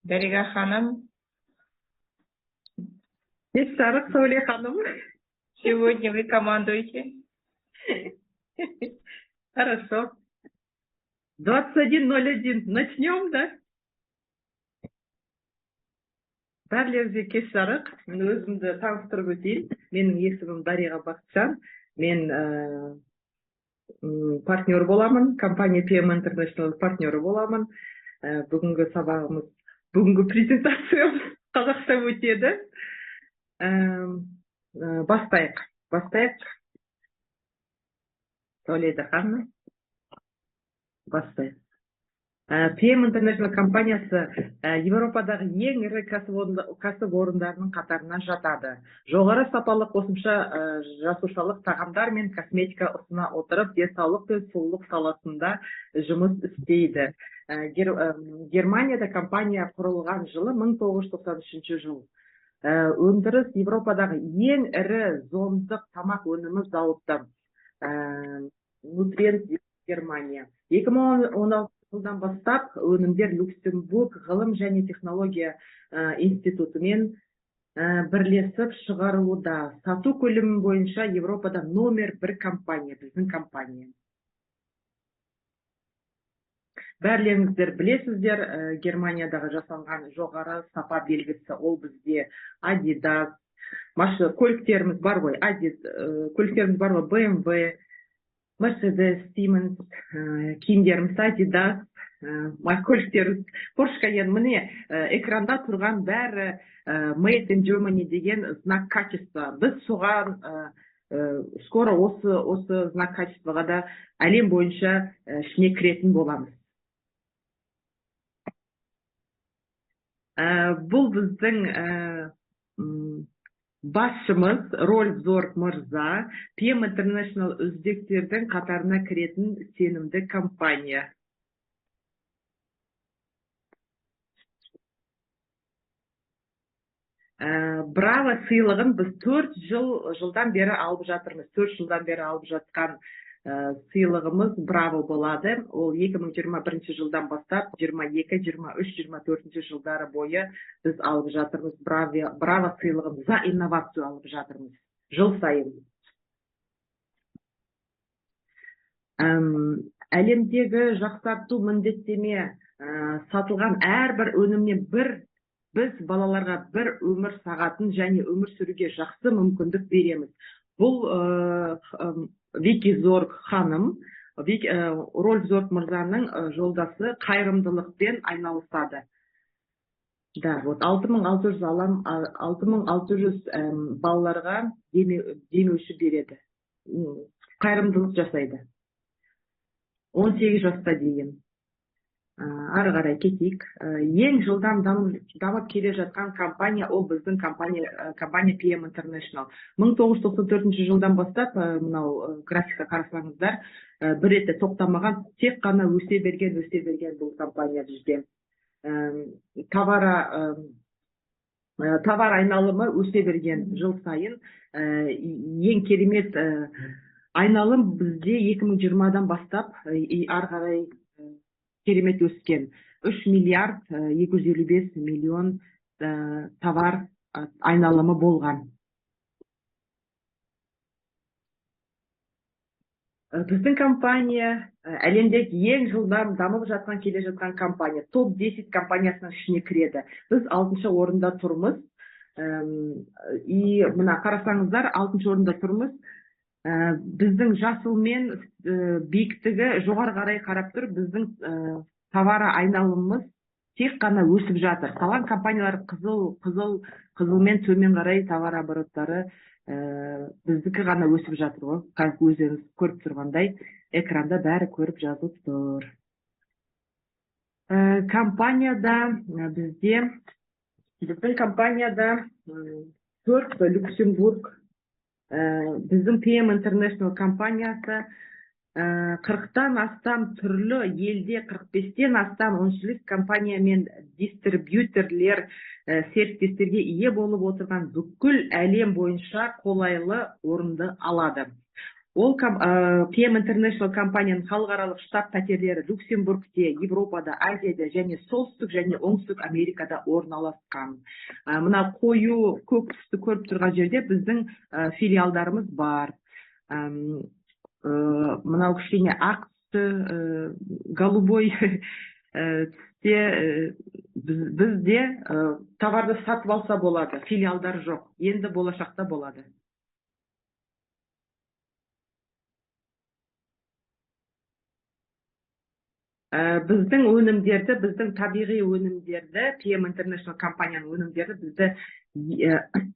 Дарига ханым, Бессарық Сауле ханым. сегодня вы командуете. Хорошо. 21:01. Начнем, да? Барлерге кеш жарық. Мен өзімді таныстырып өтейін. Менің есімім Дариға Бақытжан. Мен партнер боламын. Компания PM International партнері боламын. Бүгінгі сабағымыз, бүгінгі презентациямыз қазақша өтеді. Бастайық. Сауле ханым. Бастайық. PM International компаниясы Европадағы ең ірі кәсіпорындарының қатарына жатады. Жоғары сапалы қосымша жасушалық тағамдар мен косметика ұсына отырып, денсаулық пен сұлулық саласында жұмыс істейді. Германияда компания құрылған жылы 1993 жыл. Өндіріс Европадағы ең ірі зондық тамақ өнімі зауыты. Нутриент Германия. 2016 жылдан бастап өнімдер Люксембург ғылым және технология институтымен бірлесіп шығарылуда. Сату көлемі бойынша Европада номер 1 компания, біздің компания. Бәрлеріңіздер білесіздер, Германиядағы жасалған жоғары сапа белгісі, ол бізде Adidas, көліктеріміз бар ғой, BMW, Mercedes, Siemens, киімдеріміз Adidas, көліктеріміз Porsche Cayenne. Міне экранда тұрған бәрі Made in Germany деген знак качества. Біз соған скоро осы знак качествоға да әлем бойынша ішіне кіретін боламыз. Бұл біздің басшымыз Рольф Зорг мырза, PM International үздіктердің қатарына кіретін сенімді компания. Браво сыйлығын біз 4 жылдан бері алып жатырмыз. 4 жылдан бері алып жатқан сыйлығымыз Браво болады. Ол 2021 жылдан бастап 22, 23, 24 жылдары бойы біз алып жатырмыз. Браво сыйлығын за инновацию алып жатырмыз. Жыл сайын. Әлемдегі жақсарту міндеттеме сатылған әрбір өнімнен біз балаларға бір өмір сағатын және өмір сүруге жақсы мүмкіндік береміз. Бұл Вики Зорг ханым, Рольф Зорг мырзаның жолдасы қайырымдылықпен айналысады. Да, вот 6600 балаларға демеуші береді. Қайырымдылық жасайды. 18 жаста дейін. Ары қарай кетейік. Ең жылдам дамып келе жатқан компания, ол біздің компания PM International. 1994 жылдан бастап, мынау графика қарасаңыздар, бір ретте тоқтамаған, тек қана өсе берген бұл компания бізде. Товар айналымы өсе берген жыл сайын. Ең керемет айналым бізде 2020-дан бастап ары қарай керемет өскен. 3 миллиард 255 миллион товар айналымы болған. Біздің компания әлемдегі ең жылдам дамып келе жатқан компания. Топ 10 компаниясының ішіне кіреді. Біз 6-шы орында тұрмыз. Мына қарасаңыздар, 6-шы орында тұрмыз. Біздің жасыл мен биіктігі жоғары қарай қарап тұр, біздің товары айналымымыз тек қана өсіп жатыр. Қалған компаниялар қызылмен төмен қарай товар обороттары біздікі ғана өсіп жатыр ғой. Өзіңіз көріп тұрғандай, экранда бәрі көріп жазылып тұр. Біздің компанияда 4 Люксембург, біздің PM International компаниясы 40-тан астам түрлі елде 45-тен астам өншілік компания мен дистрибьютерлер серіктестерге ие болып отырған бүкіл әлем бойынша қолайлы орынды алады. Ол PM International компанияның халықаралық штаб пәтерлері Люксембургте, Европада, Азияда және солтүстік және оңтүстік Америкада орналасқан. Мына қою көк түсті көріп тұрған жерде біздің филиалдарымыз бар. Мынау кішкене ақ түсті, голубой түсте бізде товарды сатып алса болады, филиалдар жоқ. Енді болашақта болады. Біздің өнімдерді, біздің табиғи өнімдерді, PM International компанияның өнімдері бізді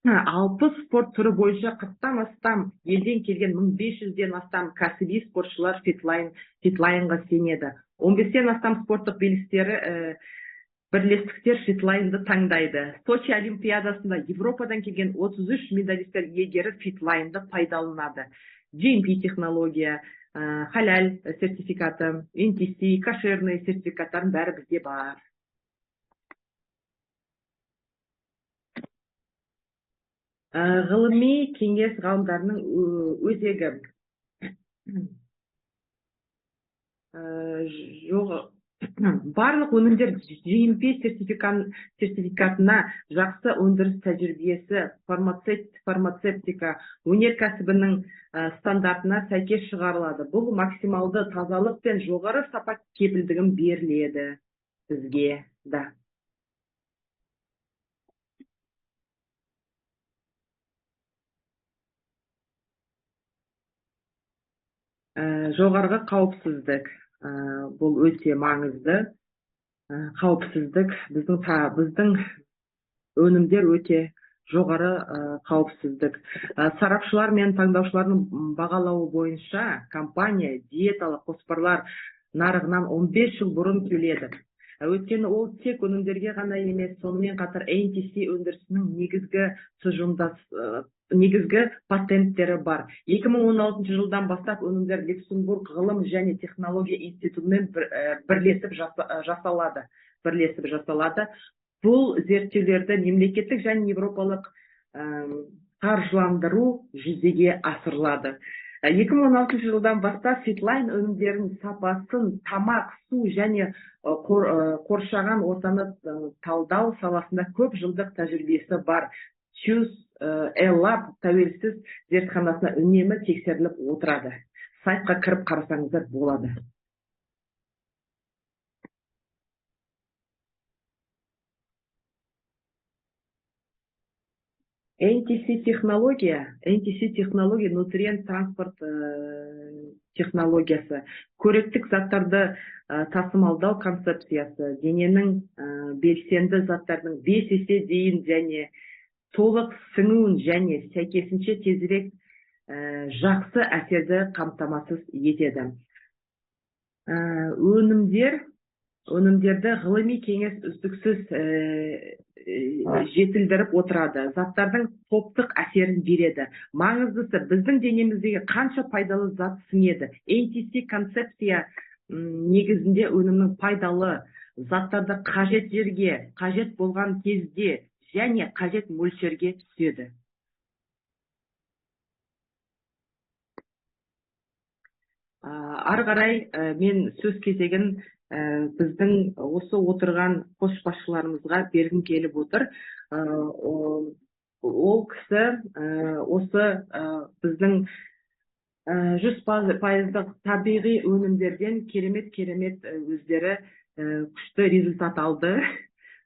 60 спорт түрі бойынша 40-тан астам елден келген 1500-ден астам кәсіби спортшылар фитлайнға сенеді. 15-тен астам спорттық бірлестіктер фитлайнды таңдайды. Сочи Олимпиадасында Европадан келген 33 медалистер егері фитлайнды пайдаланады. GMP технология, халал сертификаты, NTC, кошерный сертификаттардың бәрі бізде бар. Ғылыми кеңес ғалымдарының өзегі. Барлық өнімдер GMP сертификатына жақсы өндіріс тәжірибесі, фармацевтика, өнеркәсібінің стандартына сәйкес шығарылады. Бұл максималды тазалық пен жоғары сапа кепілдігін беріледі бізге да. Жоғарғы қауіпсіздік. Бұл өте маңызды. Қауіпсіздік. Біздің өнімдер өте жоғары қауіпсіздік. Сарапшылар мен таңдаушылардың бағалауы бойынша компания диеталық қоспарлар нарығынан 15 жыл бұрын келеді. Өйткені ол тек өнімдерге ғана емес, сонымен қатар NTC өндірісінің негізгі патенттері бар. 2016 жылдан бастап өнімдер Люксембург ғылым және технология институтымен бірлесіп жасалады. Бұл зерттеулерді мемлекеттік және европалық қаржыландыру жүзеге асырылады. 2016 жылдан бастап Фитлайн өнімдерінің сапасын тамақ, су және қоршаған ортаны талдау саласында көп жылдық тәжірибесі бар. Choose a Lab тәуелсіз зертханасына үнемі тексеріліп отырады. Сайтқа кіріп қарасаңыздар болады. NTC технология нутриент транспорт технологиясы, көректік заттарды тасымалдау концепциясы, дененің белсенді заттардың 5 есе дейін және толық сіңуін және сәйкесінше тезірек жақсы әсерді қамтамасыз етеді. Өнімдерді ғылыми кеңес үздіксіз жетілдіріп отырады. Заттардың топтық әсерін береді. Маңыздысы, біздің денеміздегі қанша пайдалы зат сіңеді. NTC концепция негізінде өнімнің пайдалы заттарды қажет жерге, қажет болған кезде және қажет мөлшерге түседі. Ары қарай мен сөз кезегін біздің осы отырған көшбасшыларымызға бергім келіп отыр. Ол кісі осы біздің 100% табиғи өнімдерден керемет өздері күшті результат алды.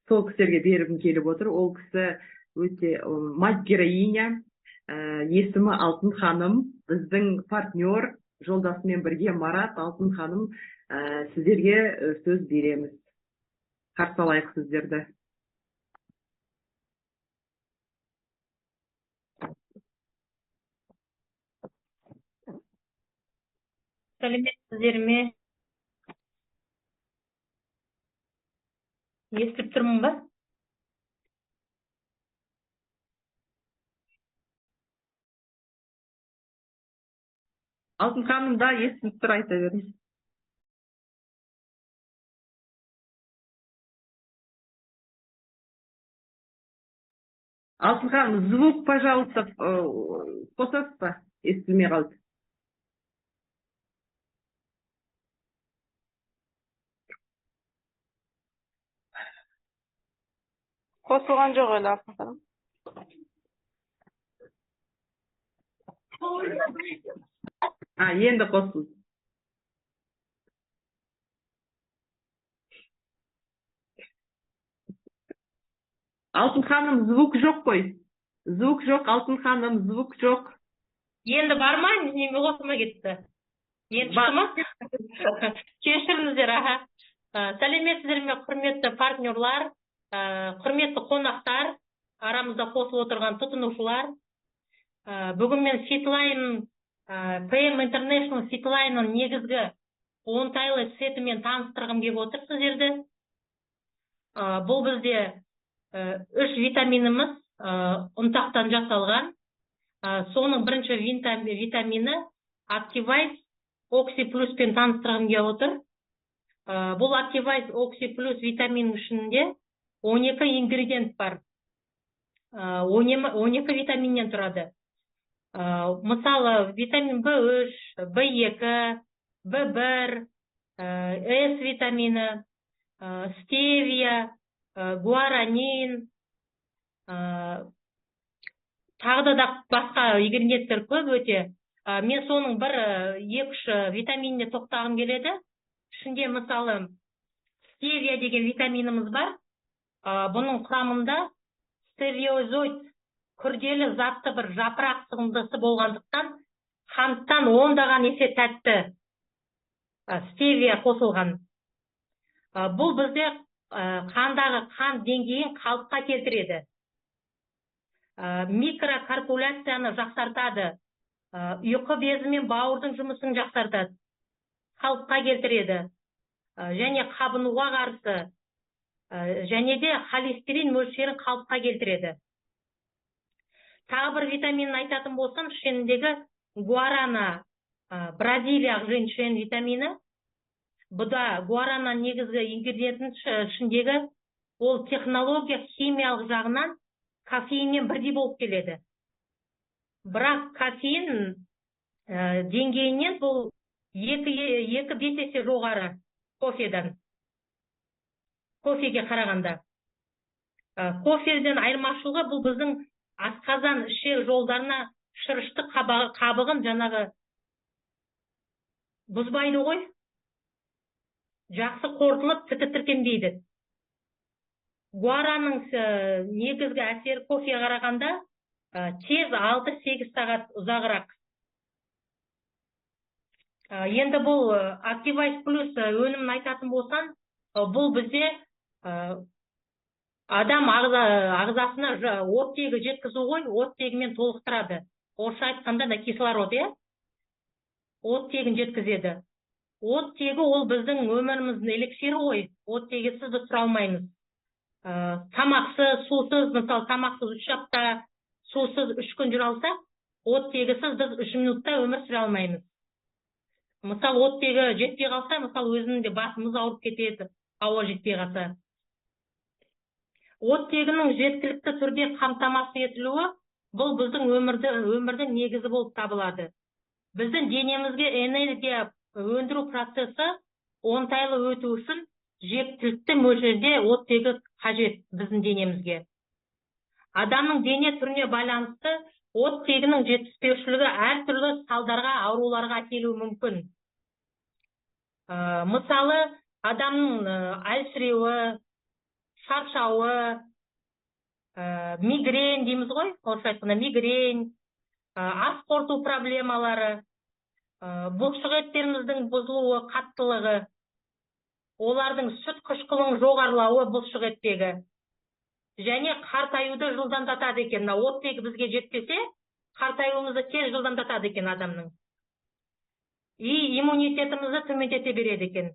Сол кісілерге бергім келіп отыр. Ол кісі өте мать героиня, есімі Алтын ханым, біздің партнер, жолдасымен бірге Марат Алтын ханым, сіздерге сөз береміз. Қарсы алайық сіздерді. Сәлеметсіздер ме? Естіп тұрмын ба? Алтын ханым, да, естіп тұр, айта беріңіз. Алтын ханым, звук, пожалуйста, қосасыз ба? Естілмей қалды. Қосылған жоқ әлі алтын ханым. Енді қосыл. Алтын ханым, звук жоқ қой. Звук жоқ, Алтын ханым, звук жоқ. Енді бар ма? Неме қосылмай кетті. Енді шықты ма? Кешіріңіздер, аха. Сәлеметсіздер ме, құрметті партнерлар, құрметті қонақтар, арамызда қосылып отырған тұтынушылар. Бүгін мен Fitline, PM International Fitline'ның негізгі оңтайлы сетімен таныстырғым келіп отыр сіздерді. Бұл бізде 3 витаминіміз ұнтақтан жасалған. Соның бірінші витамині Activise Oxy Plus пен таныстырғым келіп отыр. Бұл Activise Oxy Plus витамин ішінде 12 ингредиент бар. 12 витаминнен тұрады. Мысалы, витамин B3, B2, B1, С витамині, стевия, гуаранин, тағы да басқа ингредиенттер көп өте. Мен соның бір 2-3 витаминіне тоқтағым келеді. Ішінде мысалы стевия деген витаминіміз бар. Бұның құрамында стевиозоид күрделі затты бір жапырақ сығындысы болғандықтан қанттан ондаған есе тәтті стевия қосылған. Бұл бізде қандағы қан деңгейін қалыпқа келтіреді. Микрокаркуляцияны жақсартады. Ұйқы безі мен бауырдың жұмысын жақсартады. Қалыпқа келтіреді. Және қабынуға қарсы. Және де холестерин мөлшерін қалыпқа келтіреді. Тағы бір витаминін айтатын болсам, ішіндегі гуарана, бразилиялық женьшень витамині. Бұда гуарана негізгі ингредиентінің ішіндегі ол технология химиялық жағынан кофеинмен бірдей болып келеді. Бірақ кофеин деңгейінен бұл 2-5 есе жоғары кофеден. Кофеге қарағанда. Кофеден айырмашылығы бұл біздің асқазан ішек жолдарына шырышты қабығын жаңағы бұзбайды ғой. Жақсы қорытылып тітіркемдейді. Гуараның негізгі әсері кофеге қарағанда тез 6-8 сағат ұзағырақ. Енді бұл Activise Plus өнімін айтатын болсан, бұл бізде адам ағзасына оттегі жеткізу ғой, оттегімен толықтырады. Орысша айтқанда да кислород, оттегін жеткізеді. Оттегі ол біздің өміріміздің эликсирі ғой, оттегісіз біз тұра алмаймыз. Тамақсыз, сусыз, мысалы тамақсыз 3 апта, сусыз 3 күн жүре алсақ, оттегісіз біз 3 минутта өмір сүре алмаймыз. Мысалы оттегі жетпей қалса, мысалы өзінде басымыз ауырып кетеді, ауа жетпей қалса. Оттегінің жеткілікті түрде қамтамасыз етілуі бұл біздің өмірдің негізі болып табылады. Біздің денемізге энергия өндіру процесі оңтайлы өту үшін жеткілікті мөлшерде оттегі қажет біздің денемізге. Адамның дене түріне байланысты оттегінің жетіспеушілігі әртүрлі салдарға, ауруларға әкелуі мүмкін. Мысалы, адамның әлсіреуі, шаршауы, мигрень дейміз ғой, орысша айтқанда мигрень, ас қорыту проблемалары, бұлшық еттеріміздің бұзылуы, қаттылығы, олардың сүт қышқылының жоғарылауы бұлшық еттегі, және қартаюды жылдамдатады екен. Оттегі бізге жетпесе, қартаюымызды тез жылдамдатады екен адамның. Иммунитетімізді төмендете береді екен.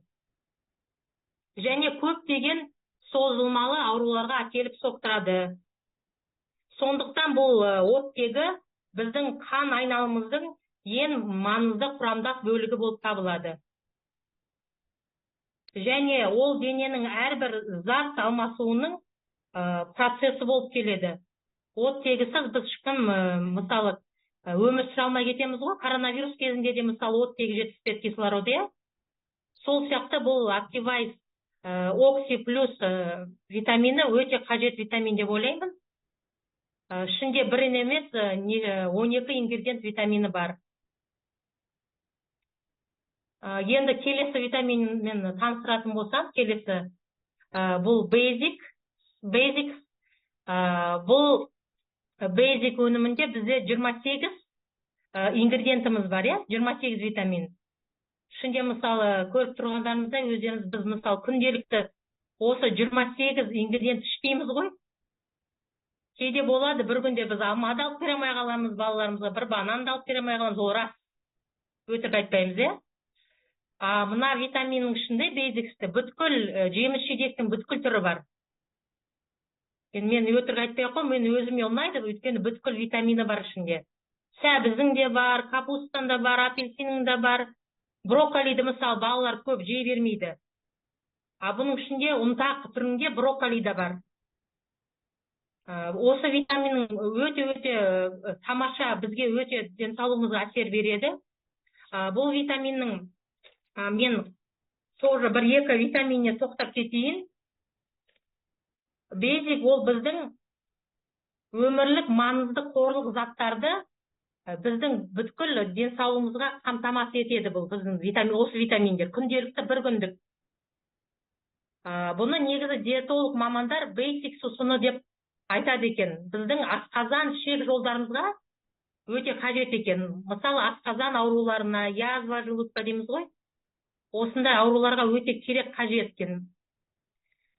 Және көптеген созылмалы ауруларға әкеліп соқтырады. Сондықтан бұл оттегі біздің қан айналымыздың ең маңызды құрамдас бөлігі болып табылады. Және ол дененің әрбір зат алмасуының процесі болып келеді. Оттегісіз біз ешкім, мысалы, өмір сүре алмай кетеміз ғой, коронавирус кезінде де мысалы оттегі жетіспеді, кислород, сол сияқты бұл Activise окси плюс витамині өте қажет витамин деп ойлаймын. Ішінде бірін емес 12 ингредиент витамині бар. Енді келесі витаминмен таныстыратын болсам, келесі бұл basic. Бұл basic өнімінде бізде 28 ингредиентіміз бар, 28 витамин. Ішінде мысалы көріп тұрғандарымызда өздеріңіз біз мысалы күнделікті осы 28 ингредиент ішпейміз ғой. Кейде болады, бір күнде біз алмады алып бере алмай қаламыз балаларымызға, бір бананды алып бере алмай қаламыз, ол рас. Өтіп айтпаймыз, Мына витаминнің ішінде бейзиксті бүткіл жеміс-жидектің бүткіл түрі бар. Мен өтірік айтпай қой, мен өзіме ұнайды, өйткені бүткіл витамині бар ішінде. Сәбіздің де бар, капустан да бар, апельсиннің де бар. Брокколиді мысалы балалар көп жей бермейді. Бұның ішінде ұнтақ түрінде брокколи да бар. Осы витаминнің өте тамаша, бізге өте денсаулығымызға әсер береді. Бұл витаминнің мен тоже бір-екі витаминіне тоқтап кетейін. Бейзик ол біздің өмірлік маңызды қорлық заттарды біздің бүткіл денсаулығымызға қамтамасыз етеді. Бұл біздің осы витаминдер күнделікті бір күндік. Бұны негізі диетолог мамандар бейсик сусыны деп айтады екен. Біздің асқазан ішек жолдарымызға өте қажет екен. Мысалы асқазан ауруларына, язва желудка дейміз ғой. Осындай ауруларға өте керек қажет екен.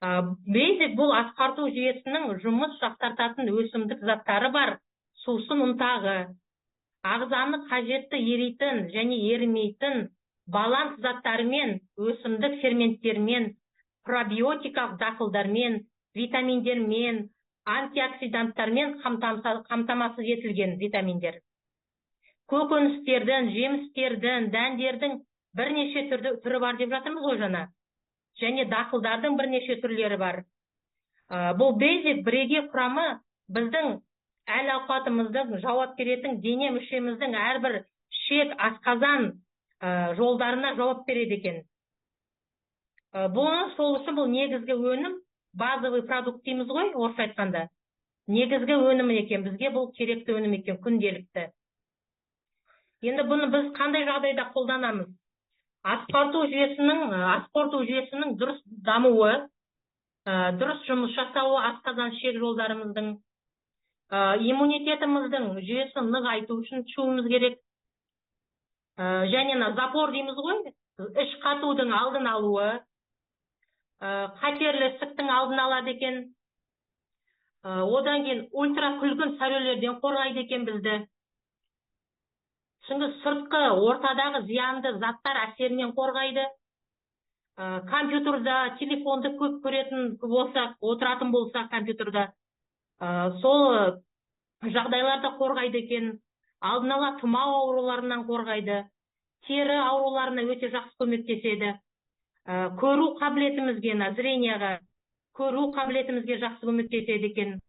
Бейзик бұл асқарту жүйесінің жұмыс жақсартатын өсімдік заттары бар. Сусын ұнтағы, ағзаны қажетті еритін және ерімейтін баланс заттарымен, өсімдік ферменттермен, пробиотикалық дақылдармен, витаминдермен, антиоксиданттармен қамтамасыз етілген витаминдер. Көкөністердің, жемістердің, дәндердің бірнеше түрі бар деп жатырмыз ғой жаңа. Және дақылдардың бірнеше түрлері бар. Бұл бейзик бірегей құрамы біздің әл ауқатымыздың жауап беретін дене мүшеміздің әрбір ішек, асқазан жолдарына жауап береді екен. Бұл сол үшін бұл негізгі өнім, базовый продукт дейміз ғой, орысша айтқанда. Негізгі өнім екен, бізге бұл керекті өнім екен, күнделікті. Енді бұны біз қандай жағдайда қолданамыз? Асқарту жүйесінің дұрыс дамуы, дұрыс жұмыс жасауы асқазан ішек жолдарымыздың, иммунитетіміздің жүйесін нығайту үшін ішуіміз керек. Және запор дейміз ғой, іш қатудың алдын алуы, қатерлі ісіктің алдын алады екен. Одан кейін ультракүлгін сәулелерден қорғайды екен бізді. Сыртқы ортадағы зиянды заттар әсерінен қорғайды. Компьютерда, телефонды көп көретін болсақ, отыратын болсақ компьютерда, сол жағдайларда қорғайды екен. Алдын ала тұмау ауруларынан қорғайды. Тері ауруларына өте жақсы көмектеседі. Көру қабілетімізге, зренияға, көру қабілетімізге жақсы көмектеседі екен.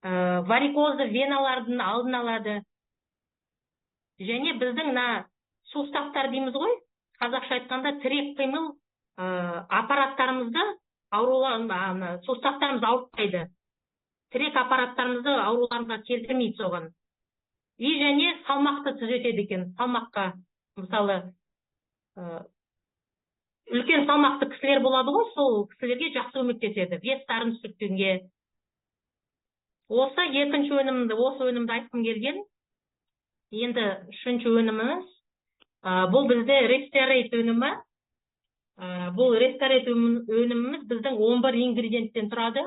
Варикозды веналардың алдын алады. Және біздің сустақтар дейміз ғой, қазақша айтқанда тірек қимыл аппараттарымызды сустақтарымыз ауыртпайды. Тірек аппараттарымызды ауруларға келтірмейді соған. Және салмақты түзетеді екен. Салмаққа, мысалы, үлкен салмақты кісілер болады ғой, сол кісілерге жақсы көмектеседі. Вестарын түсірткенге. Осы екінші өнімді, осы өнімді айтқым келген. Енді үшінші өніміміз, бұл бізде ресторейт өнімі. Бұл ресторейт өніміміз біздің 11 ингредиенттен тұрады.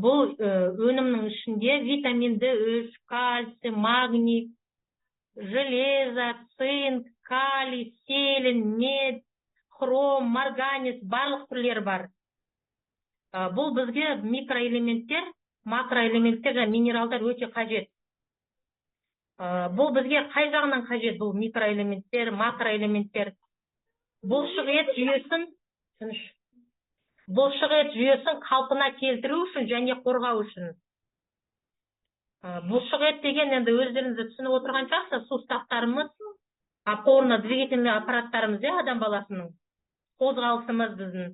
Бұл өнімнің ішінде витаминді үш, кальций, магний, железо, цинк, калий, селен, мед, хром, марганец, барлық түрлері бар. Бұл бізге микроэлементтер, макроэлементтер және минералдар өте қажет. Бұл бізге қай жағынан қажет, бұл микроэлементтер, макроэлементтер. Бұлшық ет жүйесін қалпына келтіру үшін және қорғау үшін. Бұлшық ет деген енді өздеріңізді түсініп отырған шығарсыз, сустақтарымыз, опорно-двигательный аппараттарымыз, адам баласының. қозғалысымыз біздің.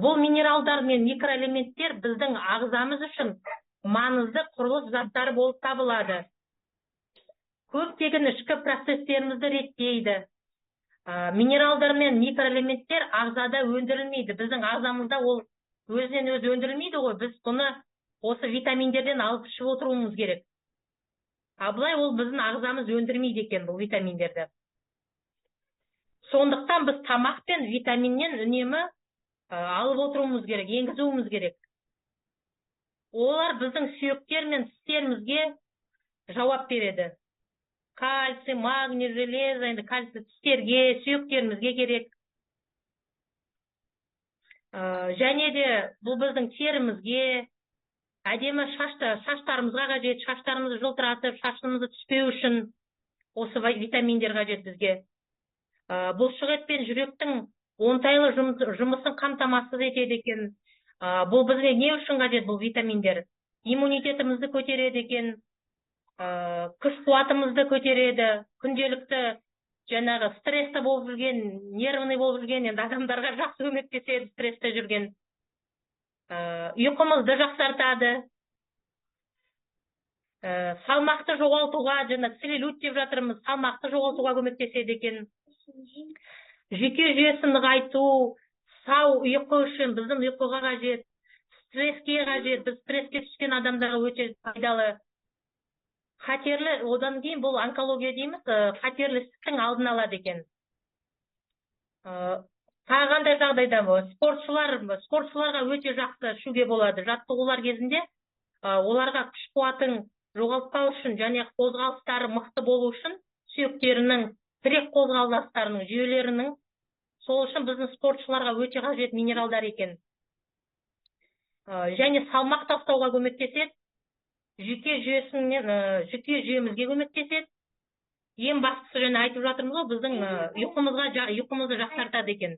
Бұл минералдар мен микроэлементтер біздің ағзамыз үшін маңызды құрылыс заттары болып табылады. Көптеген ішкі процестерімізді реттейді. Минералдар мен микроэлементтер ағзада өндірілмейді. Біздің ағзамызда ол өзінен өзі өндірілмейді ғой. Біз бұны осы витаминдерден алып ішіп отыруымыз керек. Былай ол біздің ағзамыз өндірмейді екен бұл витаминдерді. Сондықтан біз тамақ пен витаминнен үнемі алып отыруымыз керек, енгізуіміз керек. Олар біздің сүйектер мен тістерімізге жауап береді. Кальций, магний, железо, енді кальций тістерге, сүйектерімізге керек. Және де бұл біздің терімізге, әдемі шаштарымызға қажет, шаштарымызды жылтыратып, шашымызды түспеу үшін осы витаминдер қажет бізге. Бұлшық ет пен жүректің оңтайлы жұмысын қамтамасыз етеді екен. Бұл бізге не үшін қажет бұл витаминдер? Иммунитетімізді көтереді екен, күш қуатымызды көтереді, күнделікті жаңағы стрессті болып жүрген, нервный болып жүрген, енді адамдарға жақсы көмектеседі, стрессте жүрген. Ұйқымызды жақсартады. Салмақты жоғалтуға, жаңа целлюлит деп жатырмыз, салмақты жоғалтуға көмектеседі екен. Жүйке жүйесін нығайту, сау ұйқы үшін біздің ұйқыға қажет, стресске қажет, біз стресске түскен адамдарға өте пайдалы. Қатерлі, одан кейін бұл онкология дейміз, қатерлі ісіктің алдын алады екен. Қандай жағдайда спортшыларға өте жақсы ішуге болады. Жаттығулар кезінде оларға күш қуатын жоғалтпау үшін және қозғалыстары мықты болу үшін сүйектерінің, тірек қозғалыстарының, жүйелерінің, сол үшін біздің спортшыларға өте қажет минералдар екен. Және салмақ тастауға көмектеседі, жүйке жүйемізге көмектеседі. Ең бастысы және айтып жатырмыз ғой, біздің ұйқымызды жақсартады екен.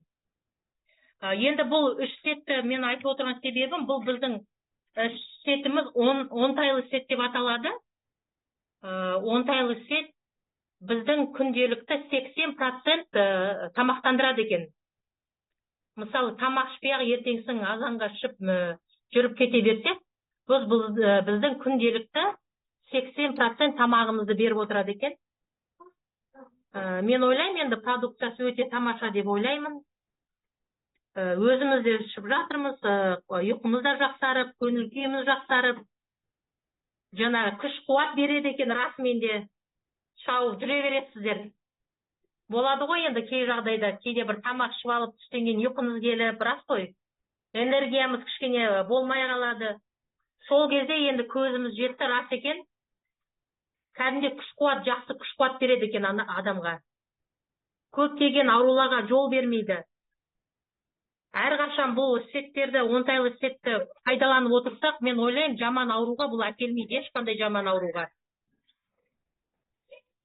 Енді бұл үш сетті мен айтып отырған себебім, бұл біздің үш сетіміз оңтайлы сет деп аталады. Оңтайлы сет біздің күнделікті 80% тамақтандырады екен. Мысалы, тамақ ішпей-ақ ертеңгісін азанға ішіп жүріп кете берсек, біздің күнделікті 80% тамағымызды беріп отырады екен. Мен ойлаймын, енді продукциясы өте тамаша деп ойлаймын. Өзіміз де ішіп жатырмыз, ұйқымыз да жақсарып, көңіл күйіміз жақсарып, жаңағы күш қуат береді екен, расымен де шауып жүре бересіздер. Болады ғой енді кей жағдайда, кейде бір тамақ ішіп алып түстен кейін ұйқымыз келіп, рас қой, энергиямыз кішкене болмай қалады. Сол кезде енді көзіміз жетті, рас екен. Кәдімгі күш қуат, жақсы күш қуат береді екен адамға. Көптеген ауруларға жол бермейді. Әрқашан бұл сеттерді, оңтайлы сетті пайдаланып отырсақ, мен ойлаймын, жаман ауруға бұл әкелмейді, ешқандай жаман ауруға.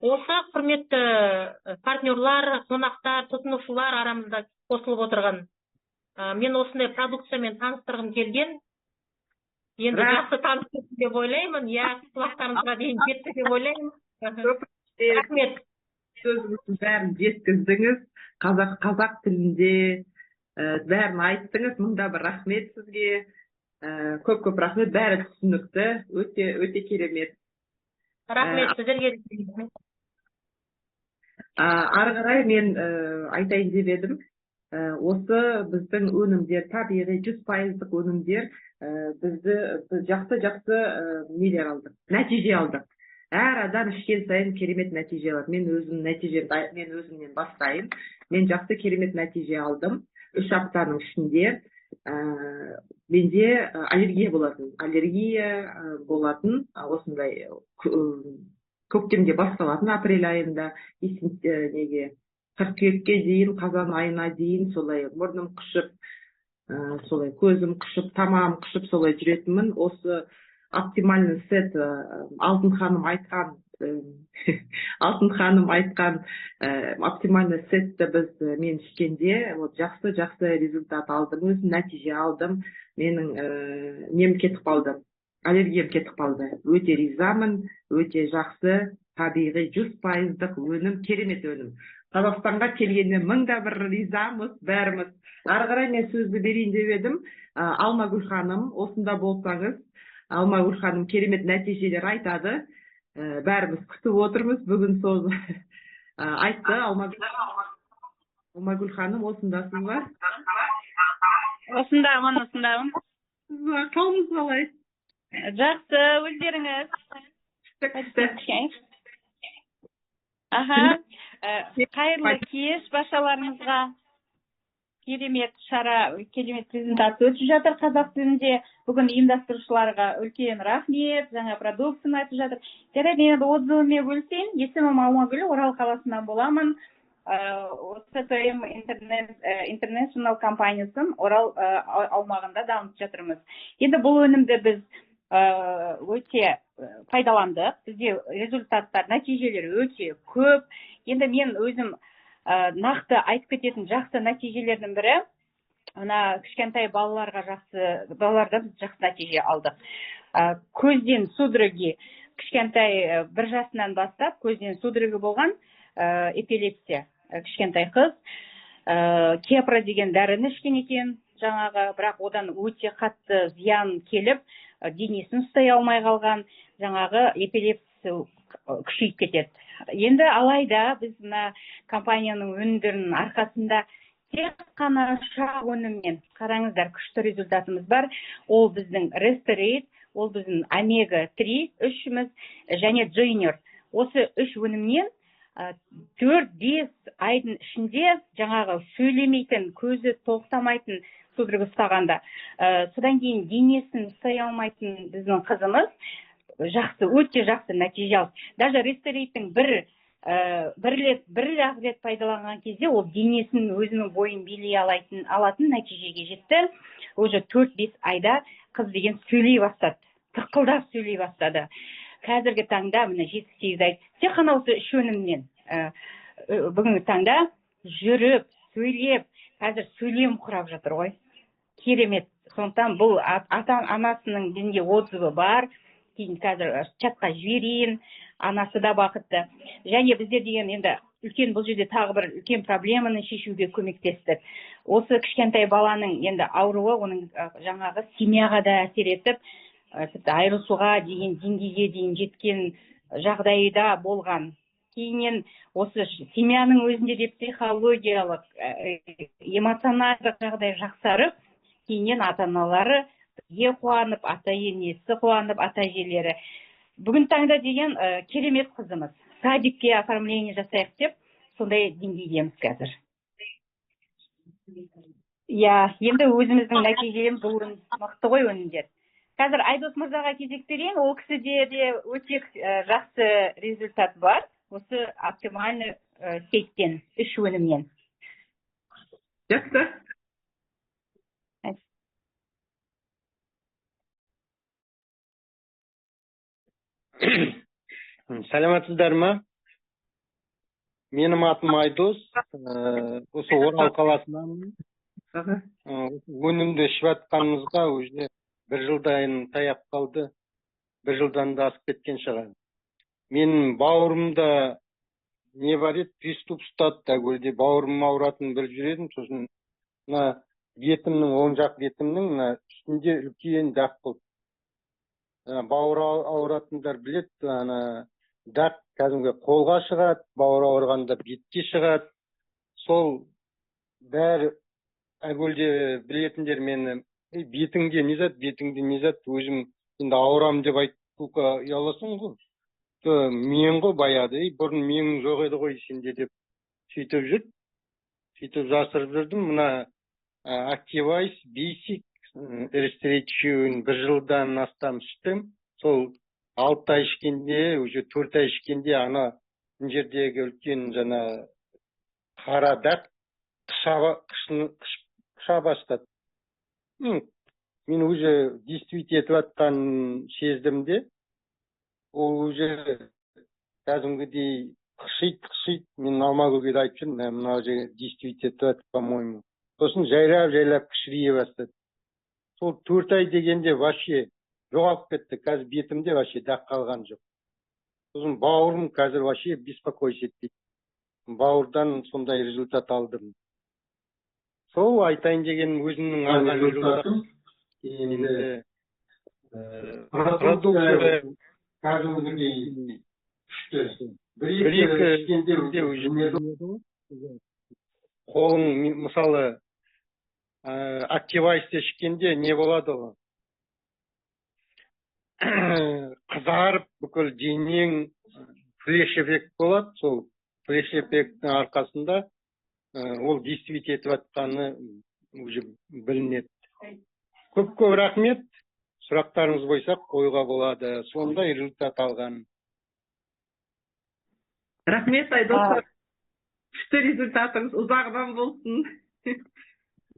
Осы құрметті партнерлар, қонақтар, тұтынушылар арамызда қосылып отырған. Мен осындай продукциямен таныстырғым келген. Енді жақсы таныстырдым деп ойлаймын, құлақтарыңызға дейін жетті деп ойлаймын. Рахмет. Сөзіңіздің бәрін жеткіздіңіз, қазақ тілінде бәрін айттыңыз, мыңда бір рахмет сізге. Көп рахмет, бәрі түсінікті, өте керемет. Рахмет, сіздерге. Ары қарай мен айтайын деп едім, осы біздің өнімдер, табиғи 100% өнімдер бізді жақсы нелер алдық, нәтиже алдық. Әр адам ішкен сайын керемет нәтиже алады. Мен өзімнен бастайын. Мен жақсы керемет нәтиже алдым. 3 аптаның ішінде менде аллергия болатын, осындай көктемде басталатын, апрель айында, қыркүйекке дейін, қазан айына дейін солай мұрным қышып, солай көзім қышып, тамағым қышып солай жүретінмін. Осы оптимальный сет Алтын ханым айтқан оптимальный сетті мен ішкенде жақсы результат алдым, өзім нәтиже алдым. Менің нем кетіп қалды, аллергиям кетіп қалды. Өте ризамын, өте жақсы, табиғи 100% өнім, керемет өнім. Қазақстанға келгеніне мыңда бір ризамыз бәріміз. Ары қарай мен сөзді берейін деп едім. Алмагүл ханым, осында болсаңыз, Алмагүл ханым керемет нәтижелер айтады. Бәріміз күтіп отырмыз. Бүгін сол айтты. Алмагүл ханым, осындасыз ба? Осындамын, осындамын. Қалыңыз қалай? Жақсы, өздеріңіз. Аха, қайырлы кеш баршаларыңызға. Керемет шара, керемет презентация өтіп жатыр қазақ тілінде. Бүгін ұйымдастырушыларға үлкен рахмет, жаңа продукцияны айтып жатыр. Жарайды, мен отзывыммен бөлісейін. Есімім Алмагүл, Орал қаласынан боламын. ОСТМ International компаниясын Орал аумағында дамытып жатырмыз. Енді бұл өнімді біз өте пайдаландық. Бізде результаттар, нәтижелер өте көп. Енді мен өзім нақты айтып кететін жақсы нәтижелердің бірі, ана кішкентай балаларда біз жақсы нәтиже алдық. Көзден судороги, кішкентай 1 жасынан бастап көзден судороги болған эпилепсия, кішкентай қыз кепра деген дәріні ішкен екен жаңағы, бірақ одан өте қатты зиян келіп, денесін ұстай алмай қалған, жаңағы эпилепсия күшейіп кетеді. Енді алайда біз мына компанияның өнімдерінің арқасында тек қана шақ өніммен, қараңыздар, күшті результатымыз бар. Ол біздің Restorate, ол біздің Omega-3 үшіміз және Junior. Осы 3 өнімнен 4-5 айдың ішінде жаңағы сөйлемейтін, көзі тоқтамайтын судорога ұстағанда, содан кейін денесін ұстай алмайтын біздің қызымыз жақсы, өте жақсы нәтиже алды. Даже Restorate'тің бір рет пайдаланған кезде ол денесін өзінің бойын билей алатын нәтижеге жетті. Уже 4-5 айда қыз деген сөйлей бастады, тықылдап сөйлей бастады. Қазіргі таңда міне 7-8 ай тек қана осы 3 өнімнен бүгінгі таңда жүріп, сөйлеп, қазір сөйлем құрап жатыр ғой. Керемет. Сондықтан бұл анасының бізге отзывы бар. Кейін қазір чатқа жіберейін, анасы да бақытты. Және біздер деген енді үлкен, бұл жерде тағы бір үлкен проблеманы шешуге көмектестік. Осы кішкентай баланың енді ауруы оның жаңағы семьяға да әсер етіп, айырылысуға деген деңгейге дейін жеткен жағдайда болған. Кейіннен осы семьяның өзінде де психологиялық, эмоционалдық жағдай жақсарып, кейіннен ата-аналары қуанып, ата-енесі қуанып, ата-әжелері. Бүгін таңда деген керемет қызымыз. Садикке оформление жасайық деп, сондай деңгейдеміз қазір. Енді өзіміздің нәтижеміз мықты ғой өнімдер. Қазір Айдос мырзаға кезек берейін. Ол кісіде де өте жақсы результат бар. Осы оптимальный сеттен, 3 өнімнен. Жақсы. Сәлеметсіздер ме? Менің атым Айдос. Осы Орал қаласынан. Өнімді ішіп жатқанымызға уже 1 жылдан таяп қалды. 1 жылдан да асып кеткен шығар. Менің бауырымда не бар еді? Приступ ұстады да, көлде бауырым ауыратын біліп жүредім. Сосын бетімнің, оң жақ бетімнің үстінде үлкен дақ болды. Бауыр ауыратындар білет, дақ кәдімгі қолға шығады, бауыр ауырғанда бетке шығады. Сол бәрі әгөлде білетіндер мені, бетіңде не зат, өзім енді ауырам деп айтуға ұяласың ғой. Мен ғой баяды, бұрын менің жоқ еді ғой сенде деп сөйтіп жүр. Сөйтіп жасырып жүрдім. Мына Activize, Basic, Restorate 1 жылдан астам іштім. Сол 6 ай ішкенде, уже 4 ай ішкенде ана жердегі үлкен жана қара дақ қыша бастады. Мен уже действительно етіп атқан сездім де, ол уже кәдімгідей қышиды. Мен Алмагүлге айтып жүрмін, мына уже действительно етіп атып, по-моему. Сосын жайлап кішірейе бастады. Сол 4 ай дегенде вообще жоғалып кетті. Қазір бетімде вообще дақ қалған жоқ. Сосын бауырым қазір вообще беспокойся етпейді. бауырдан сондай результат алдым. Сол айтайын деген өзімнің алған результатым. Енді продукция каждый күшті. Бір-екі ішкенде қолың, мысалы, активайсте ішкенде не болады ғой? Қызарып, бүкіл денең флеш эффект болады. Сол флеш эффекттің арқасында ол действить етіп жатқаны уже білінеді. Көп рахмет. Сұрақтарыңыз болса қоюға болады. Сондай результат алған. Рахмет, Айдос. Күшті результатыңыз ұзағынан болсын.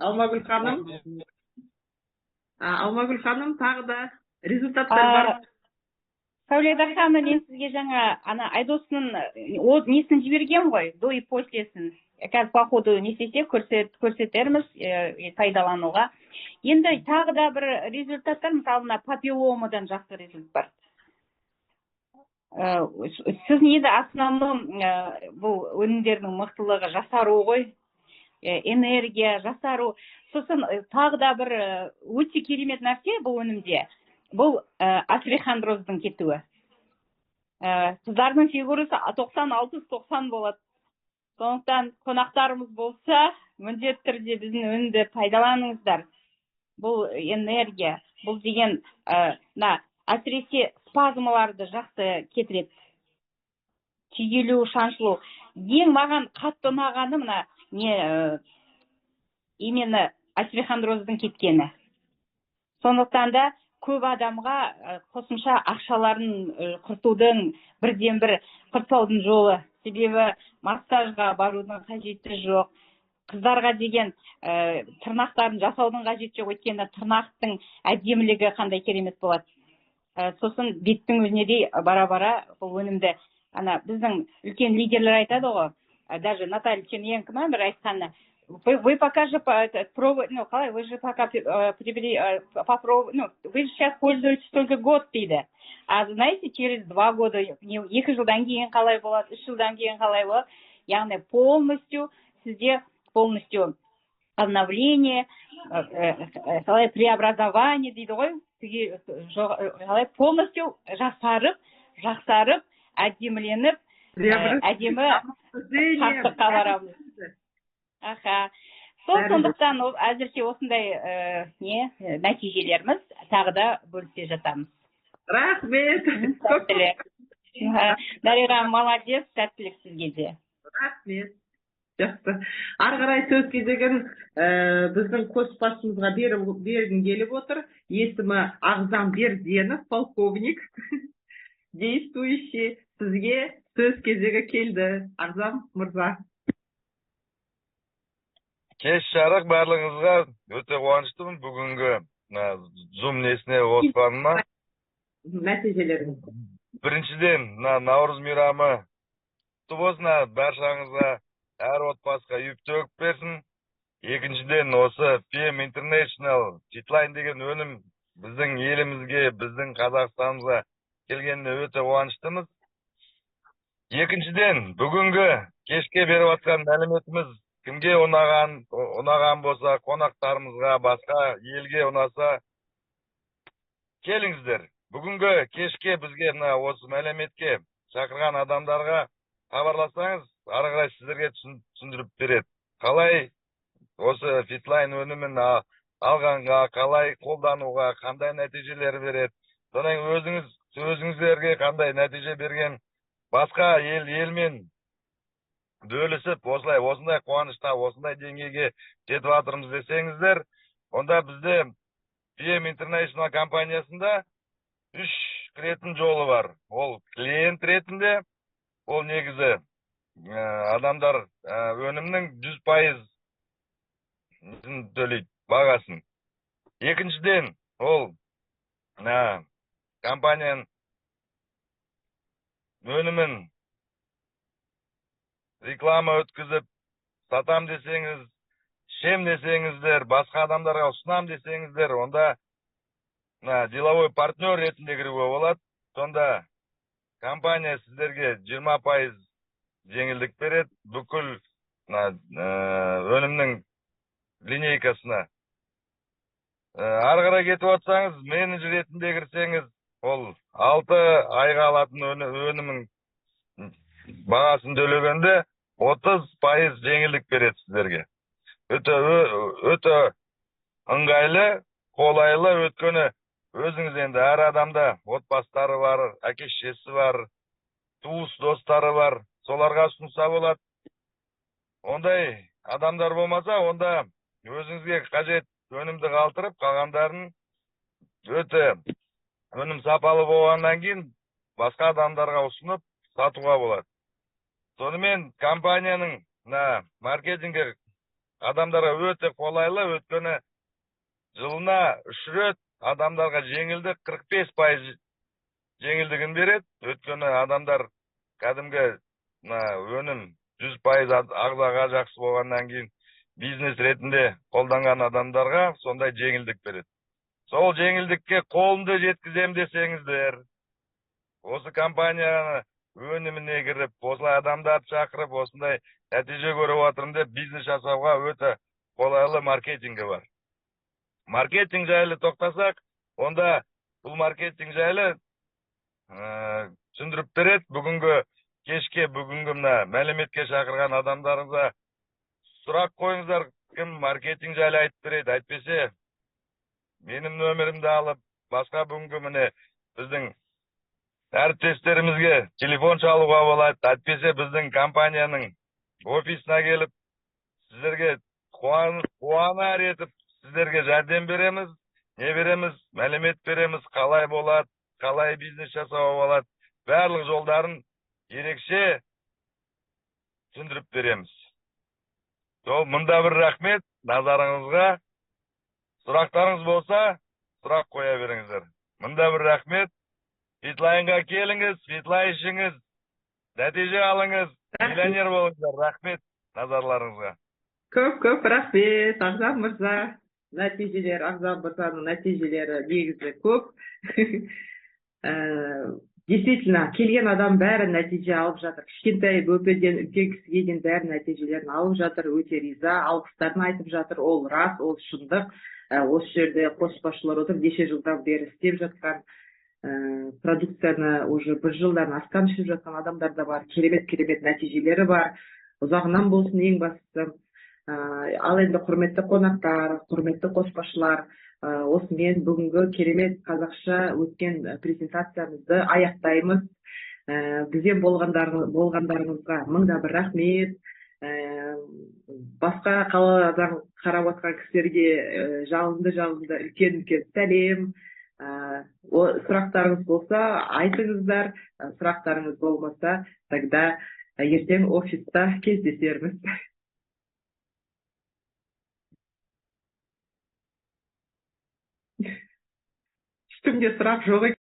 Алмагүл ханым, тағы да результаттар бар. Сауледар ханым, мен сізге жаңа Айдостың несін жіберген ғой, до и послесін. Қазір по ходу не істесе көрсетерміз пайдалануға. Енді тағы да бір результаттар, мысалы, папилломадан жақсы результат бар. Сіз енді основном бұл өнімдердің мықтылығы жасару ғой, энергия, жасару. Сосын тағы да бір өте керемет нәрсе бұл өнімде. Бұл острихондроздың кетуі. Қыздардың фигурасы 90-90 болады. Сондықтан қонақтарымыз болса, міндетті түрде біздің өнімді пайдаланыңыздар. Бұл энергия, бұл деген әсіресе спазмаларды жақсы кетіреді. Түйілу, шаншылу. Ең маған қатты ұнағаны мына именно острихондроздың кеткені. Сондықтан да көп адамға қосымша ақшаларын құртудың бірден бір құртпаудың жолы. Себебі массажға барудың қажеті жоқ. Қыздарға деген тырнақтарын жасаудың қажеті жоқ. Өйткені тырнақтың әдемілігі қандай керемет болады. Сосын беттің өзіне де бара-бара бұл өнімді. Біздің үлкен лидерлер айтады ғой. Даже Наталья Черненко бір айтқаны. Вы пока же пробуете, вы же пока попробуете, вы же сейчас пользуетесь только год дейді. А знаете, через 2 года, 2 жылдан кейін қалай болады, 3 жылдан кейін қалай болады, яғни полностью обновление, қалай преобразование дейді ғой, полностью жақсарып, әдеміленіп, әдемі қастыққа барамыз. Сондықтан әзірше осындай нәтижелеріміз тағы да бөлісе жатамыз. Рахмет. Дариға, молодец, сәттілік сізге де. Рахмет. Жақсы. Ары қарай сөз кезегін біздің көшбасшымызға бергім келіп отыр. Есімі Ағзам Берденов, полковник, действующий. Сізге сөз кезегі келді. Ағзам мырза. Кеш жарық, барлығыңызға өте қуаныштымын бүгінгі Zoom несіне қосқаныма. Нәтижелеріңіз. Біріншіден, Наурыз мейрамы құтты болсын, баршаңызға, әр отбасыға үйіп-төгіп берсін. Екіншіден, осы PM International Fitline деген өнім біздің елімізге, біздің Қазақстанымызға келгеніне өте қуаныштымыз. Екіншіден, бүгінгі кешке беріп жатқан мәліметіміз кімге ұнаған болса, қонақтарымызға, басқа елге ұнаса, келіңіздер. Бүгінгі кешке бізге осы мәліметке шақырған адамдарға хабарласаңыз, ары қарай сіздерге түсіндіріп береді. Қалай осы Fitline өнімін алғанға, қалай қолдануға, қандай нәтижелер береді. Содан өзіңіздерге қандай нәтиже берген, басқа елмен бөлісіп, осындай қуанышта, осындай деңгейге жетіп жатырмыз десеңіздер, онда бізде PM International компаниясында 3 кіретін жолы бар. Ол клиент ретінде, ол негізі адамдар өнімнің 100% төлейді бағасын. Екіншіден, ол компанияның өнімін реклама өткізіп, сатам десеңіз, шем десеңіздер, басқа адамдарға ұсынам десеңіздер, онда деловой партнер ретінде кіруге болады. Сонда компания сіздерге 20% жеңілдік береді бүкіл өнімнің линейкасына. Ары қарай кетіп отсаңыз, менеджер ретінде кірсеңіз, ол 6 айға алатын өнімнің бағасын төлегенде 30% жеңілдік береді сіздерге. Өте ыңғайлы, қолайлы, өткені өзіңіз енді әр адамда отбасылары бар, әке-шешесі бар, туыс достары бар, соларға ұсынса болады. Ондай адамдар болмаса, онда өзіңізге қажет өнімді қалтырып, қалғандарын өте өнім сапалы болғаннан кейін басқа адамдарға ұсынып сатуға болады. Сонымен компанияның маркетингі адамдарға өте қолайлы, өткені жылына 3 рет адамдарға жеңілдік 45% жеңілдігін береді. Өткені адамдар кәдімгі өнім 100% ағзаға жақсы болғаннан кейін бизнес ретінде қолданған адамдарға сондай жеңілдік береді. Сол жеңілдікке қолымды жеткізем десеңіздер, осы компанияны өніміне кіріп, осылай адамдарды шақырып, осындай нәтиже көріп отырмын деп бизнес жасауға өте қолайлы маркетингі бар. Маркетинг жайлы тоқтасақ, онда бұл маркетинг жайлы түсіндіріп береді. Бүгінгі кешке, бүгінгі мәліметке шақырған адамдарыңызға сұрақ қойыңыздар, кім маркетинг жайлы айтып береді. Әйтпесе, менің нөмірімді алып, басқа бүгінгі біздің әріптестерімізге телефон шалуға болады. Әйтпесе біздің компанияның офисына келіп, сіздерге қуана етіп, сіздерге жәрдем береміз, не береміз, мәлімет береміз, қалай болады, қалай бизнес жасауға болады, барлық жолдарын ерекше түсіндіріп береміз. Мұнда бір рахмет, назарыңызға. Сұрақтарыңыз болса, сұрақ қоя беріңіздер. Мұнда бір рахмет. Фитлайнға келіңіз, фитлай ішіңіз, нәтиже алыңыз, миллионер болыңыздар. Рахмет назарларыңызға. Көп рахмет, Ағзам мырза. Ағзам мырзаның нәтижелері негізі көп. Действительно, келген адам бәрі нәтиже алып жатыр. Кішкентай бөпеден үлкен кісіге дейін бәрі нәтижелерін алып жатыр. Өте риза, алғыстарын айтып жатыр. Ол рас, ол шындық. Осы жерде қосбасшылар отыр, неше жылдан бері істеп жатқан продукцияны уже 1 жылдан астам ішіп жатқан адамдар да бар. Керемет нәтижелері бар. Ұзағынан болсын ең бастысы. Ал енді құрметті қонақтар, құрметті қосбасшылар, осымен бүгінгі керемет қазақша өткен презентациямызды аяқтаймыз. Бізбен болғандарыңызға мыңда бір рахмет. Басқа қаладан қарап отқан кісілерге жалынды үлкен сәлем. Сұрақтарыңыз болса, айтыңыздар. Сұрақтарыңыз болмаса, тогда ертең офиста кездесерміз. Ешкімде сұрақ жоқ